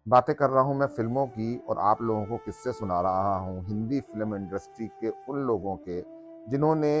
बातें कर रहा हूँ मैं फ़िल्मों की और आप लोगों को किस्से सुना रहा हूँ हिंदी फ़िल्म इंडस्ट्री के उन लोगों के, जिन्होंने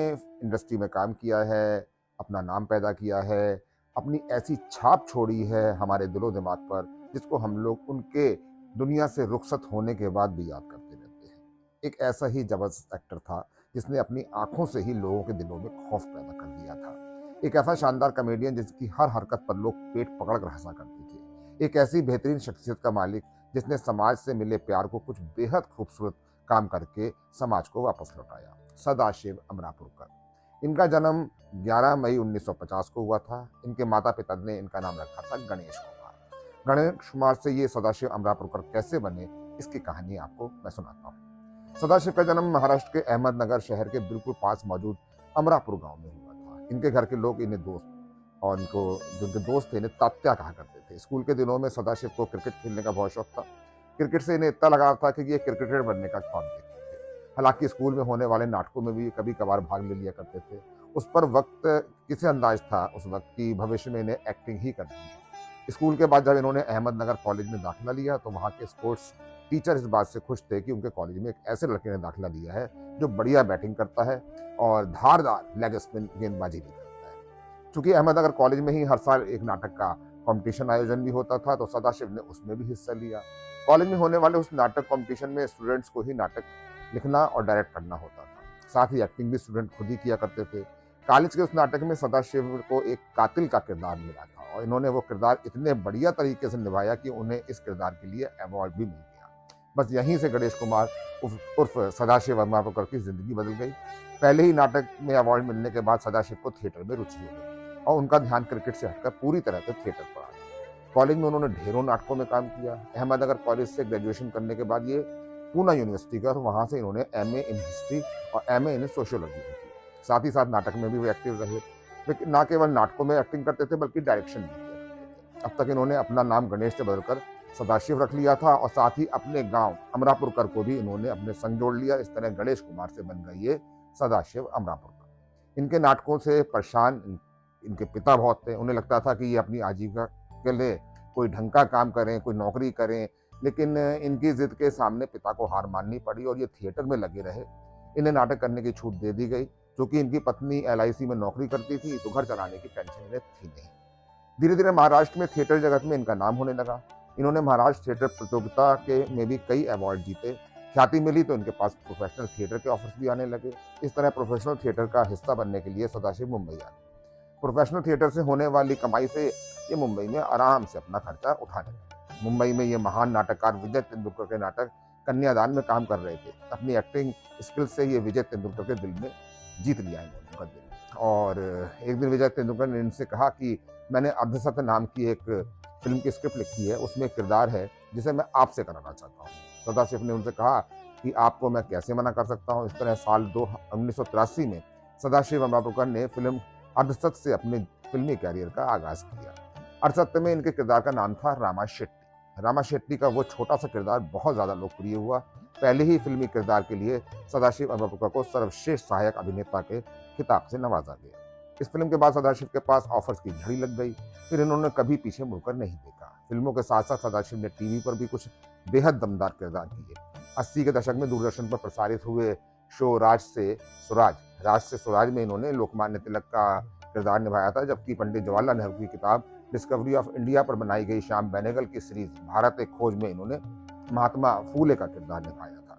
इंडस्ट्री में काम किया है, अपना नाम पैदा किया है, अपनी ऐसी छाप छोड़ी है हमारे दिलो-दिमाग पर, जिसको हम लोग उनके दुनिया से रुखसत होने के बाद भी याद करते रहते हैं। एक ऐसा ही ज़बरदस्त एक्टर था, जिसने अपनी आँखों से ही लोगों के दिलों में खौफ़ पैदा कर दिया था। एक ऐसा शानदार कॉमेडियन जिसकी हर हरकत पर लोग पेट पकड़ कर हँसा करते थे। एक ऐसी बेहतरीन शख्सियत का मालिक जिसने समाज से मिले प्यार को कुछ बेहद खूबसूरत काम करके समाज को वापस लौटाया। सदाशिव अमरापुरकर। इनका जन्म 11 मई 1950 को हुआ था। इनके माता पिता ने इनका नाम रखा था गणेश कुमार। गणेश कुमार से ये सदाशिव अमरापुरकर कैसे बने, इसकी कहानी आपको मैं सुनाता हूँ। सदाशिव का जन्म महाराष्ट्र के अहमदनगर शहर के बिल्कुल पास मौजूद अमरापुर गांव में हुआ था। इनके घर के लोग इन्हें दोस्त और इनको जो इनके दोस्त थे इन्हें तात्या कहा करते थे। स्कूल के दिनों में सदाशिव को क्रिकेट खेलने का बहुत शौक था। क्रिकेट से इन्हें इतना लगाव था कि ये क्रिकेटर बनने का ख्वाब देखते थे। हालांकि स्कूल में होने वाले नाटकों में भी कभी कभार भाग ले लिया करते थे। उस पर वक्त किसे अंदाज था उस वक्त की भविष्य में इन्हें एक्टिंग ही करनी है। स्कूल के बाद जब इन्होंने अहमदनगर कॉलेज में दाखिला लिया तो वहाँ के स्पोर्ट्स टीचर इस बात से खुश थे कि उनके कॉलेज में एक ऐसे लड़के ने दाखिला लिया है जो बढ़िया बैटिंग करता है और धारदार लेग स्पिन गेंदबाजी भी करता है। चूंकि अहमदनगर कॉलेज में ही हर साल एक नाटक का कंपटीशन आयोजन भी होता था, तो सदाशिव ने उसमें भी हिस्सा लिया। कॉलेज में होने वाले उस नाटक कंपटीशन में स्टूडेंट्स को ही नाटक लिखना और डायरेक्ट करना होता था। साथ ही एक्टिंग भी स्टूडेंट खुद ही किया करते थे। कॉलेज के उस नाटक में सदाशिव को एक कातिल का किरदार मिला था और इन्होंने वो किरदार इतने बढ़िया तरीके से निभाया कि उन्हें इस किरदार के लिए अवार्ड भी मिल गया। बस यहीं से गणेश कुमार उर्फ सदाशिव वर्माकर की जिंदगी बदल गई। पहले ही नाटक में अवार्ड मिलने के बाद सदाशिव को थिएटर में रुचि हो गई और उनका ध्यान क्रिकेट से हटकर पूरी तरह से थिएटर पर आ गया। कॉलेज में उन्होंने ढेरों नाटकों में काम किया। अहमदनगर कॉलेज से ग्रेजुएशन करने के बाद ये पूना यूनिवर्सिटी गए और वहाँ से इन्होंने एमए इन हिस्ट्री और एमए इन सोशियोलॉजी में की। साथ ही साथ नाटक में भी वो एक्टिव रहे। लेकिन ना केवल नाटकों में एक्टिंग करते थे बल्कि डायरेक्शन भी किया करते थे। अब तक इन्होंने अपना नाम गणेश से बदलकर सदाशिव रख लिया था और साथ ही अपने गांव अमरापुरकर को भी इन्होंने अपने संग जोड़ लिया। इस तरह गणेश कुमार से बन गई ये सदाशिव अमरापुरकर। इनके नाटकों से परेशान इनके पिता बहुत थे। उन्हें लगता था कि ये अपनी आजीविका के लिए कोई ढंग का काम करें, कोई नौकरी करें, लेकिन इनकी जिद के सामने पिता को हार माननी पड़ी और ये थिएटर में लगे रहे। इन्हें नाटक करने की छूट दे दी गई। क्योंकि इनकी पत्नी एलआईसी में नौकरी करती थी तो घर चलाने की टेंशन इन्हें थी नहीं। धीरे धीरे महाराष्ट्र में थिएटर जगत में इनका नाम होने लगा। इन्होंने महाराष्ट्र थिएटर प्रतियोगिता के में भी कई अवार्ड जीते। ख्याति मिली तो इनके पास प्रोफेशनल थिएटर के ऑफर्स भी आने लगे। इस तरह प्रोफेशनल थिएटर का हिस्सा बनने के लिए सदाशिव मुंबई आ गए। प्रोफेशनल थिएटर से होने वाली कमाई से ये मुंबई में आराम से अपना खर्चा उठाने लगे। मुंबई में ये महान नाटककार विजय तेंदुलकर के नाटक कन्यादान में काम कर रहे थे। अपनी एक्टिंग स्किल से ये विजय तेंदुलकर के दिल में जीत लिया इन्होंने उनका दिल। और एक दिन विजय तेंदुलकर ने इनसे कहा कि मैंने अर्धसत्य नाम की एक फिल्म की स्क्रिप्ट लिखी है, उसमें एक किरदार है जिसे मैं आपसे कराना चाहता हूँ। सदाशिव ने उनसे कहा कि आपको मैं कैसे मना कर सकता हूँ। इस तरह साल 1983 में सदाशिव अमरापुरकर ने फिल्म अर्धसत्य से अपने फिल्मी कैरियर का आगाज किया। अर्धसत्य में इनके किरदार का नाम था रामा शेट्टी। रामा शेट्टी का वो छोटा सा किरदार बहुत ज्यादा लोकप्रिय हुआ। पहले ही फिल्मी किरदार के लिए सदाशिव अमरापुरकर को सर्वश्रेष्ठ सहायक अभिनेता के खिताब से नवाजा गया। इस फिल्म के बाद सदाशिव के पास ऑफर्स की झड़ी लग गई। फिर इन्होंने कभी पीछे मुड़कर नहीं देखा। फिल्मों के साथ साथ सदाशिव ने टीवी पर भी कुछ बेहद दमदार किरदार किए। 80 के दशक में दूरदर्शन पर प्रसारित हुए शो राज से स्वराज में इन्होंने लोकमान्य तिलक का किरदार निभाया था, जबकि पंडित जवाहरलाल नेहरू की किताब डिस्कवरी ऑफ इंडिया पर बनाई गई श्याम बेनेगल की सीरीज भारत एक खोज में इन्होंने महात्मा फूले का किरदार निभाया था।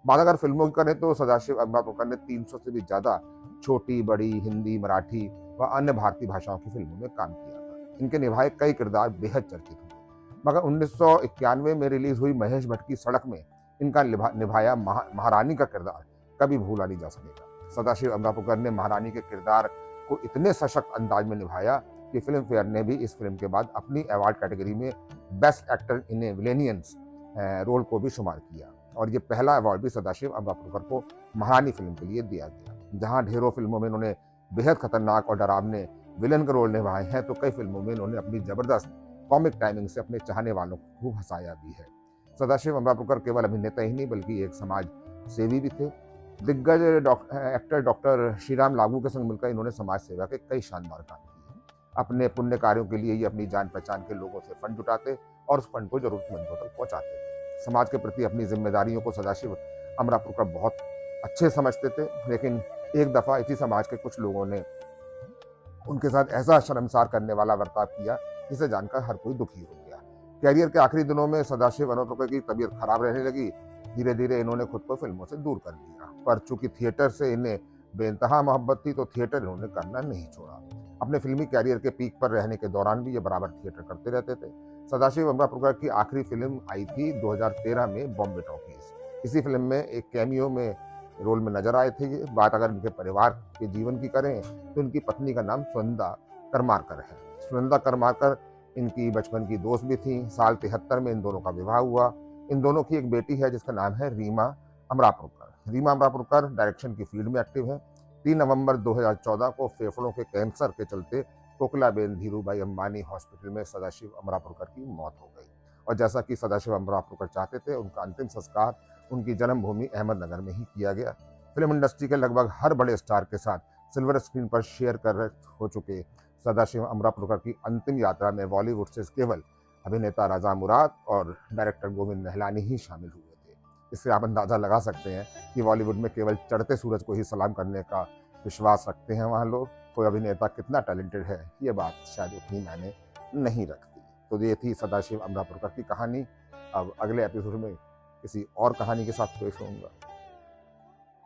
बात अगर फिल्मों की करें तो सदाशिव अमरापुरकर ने 300 से भी ज्यादा छोटी बड़ी हिंदी, मराठी व अन्य भारतीय भाषाओं की फिल्मों में काम किया था। इनके निभाए कई किरदार बेहद चर्चित हुए, मगर 1991 में रिलीज हुई महेश भट्ट की सड़क में इनका निभाया महारानी का किरदार कभी भूला नहीं जा सकेगा। सदाशिव अमरापुरकर ने महारानी के किरदार को इतने सशक्त अंदाज में निभाया कि फिल्म फेयर ने भी इस फिल्म के बाद अपनी अवार्ड कैटेगरी में best actor in a villainous role को भी शुमार किया। और ये पहला अवार्ड भी सदाशिव अमरापुरकर को महारानी फिल्म के लिए दिया गया। जहां ढेरों फिल्मों में इन्होंने बेहद खतरनाक और डरावने विलन के रोल निभाए हैं, तो कई फिल्मों में इन्होंने अपनी जबरदस्त कॉमिक टाइमिंग से अपने चाहने वालों को खूब हंसाया भी है। सदाशिव अमरापुरकर केवल अभिनेता ही नहीं बल्कि एक समाज सेवी भी थे। दिग्गज एक्टर डॉक्टर श्रीराम लागू के संग मिलकर इन्होंने समाज सेवा के कई शानदार काम किए। अपने पुण्य कार्यों के लिए ये अपनी जान पहचान के लोगों से फंड जुटाते और उस फंड को ज़रूरतमंदों तक पहुँचाते थे। समाज के प्रति अपनी ज़िम्मेदारियों को सदाशिव अमरापुरकर बहुत अच्छे समझते थे, लेकिन एक दफ़ा इसी समाज के कुछ लोगों ने उनके साथ ऐसा शर्मसार करने वाला बर्ताव किया, जिसे जानकर हर कोई दुखी हो गया। कैरियर के आखिरी दिनों में सदाशिव अमरापुरकर की तबीयत खराब रहने लगी। धीरे-धीरे इन्होंने खुद को फ़िल्मों से दूर कर लिया, पर चूँकि थिएटर से इन्हें बेइंतहा मोहब्बत थी, तो थिएटर इन्होंने करना नहीं छोड़ा। अपने फ़िल्मी कैरियर के पीक पर रहने के दौरान भी ये बराबर थिएटर करते रहते थे। सदाशिव अमरापुरकर की आखिरी फ़िल्म आई थी 2013 में बॉम्बे टॉकीज़। इसी फ़िल्म में एक कैमियो में रोल में नज़र आए थे ये। बात अगर इनके परिवार के जीवन की करें, तो इनकी पत्नी का नाम सुनंदा करमारकर है। सुनंदा करमारकर इनकी बचपन की दोस्त भी थीं। साल 73 में इन दोनों का विवाह हुआ। इन दोनों की एक बेटी है जिसका नाम है रीमा अमरापुरकर। रीमा अमरापुरकर डायरेक्शन की फील्ड में एक्टिव है। 3 नवंबर 2014 को फेफड़ों के कैंसर के चलते कोकिलाबेन धीरूभाई अंबानी हॉस्पिटल में सदाशिव अमरापुरकर की मौत हो गई। और जैसा कि सदाशिव अमरापुरकर चाहते थे, उनका अंतिम संस्कार उनकी जन्मभूमि अहमदनगर में ही किया गया। फिल्म इंडस्ट्री के लगभग हर बड़े स्टार के साथ सिल्वर स्क्रीन पर शेयर कर हो चुके सदाशिव अमरापुरकर की अंतिम यात्रा में बॉलीवुड से केवल अभिनेता रजा मुराद और डायरेक्टर गोविंद निहलानी ही शामिल हुए थे। इससे आप अंदाज़ा लगा सकते हैं कि बॉलीवुड में केवल चढ़ते सूरज को ही सलाम करने का विश्वास रखते हैं वहाँ लोग। कोई अभिनेता कितना टैलेंटेड है, ये बात शायद उतनी मायने नहीं रखती। तो ये थी सदाशिव अमरापुरकर की कहानी। अब अगले एपिसोड में किसी और कहानी के साथ पेश होऊंगा।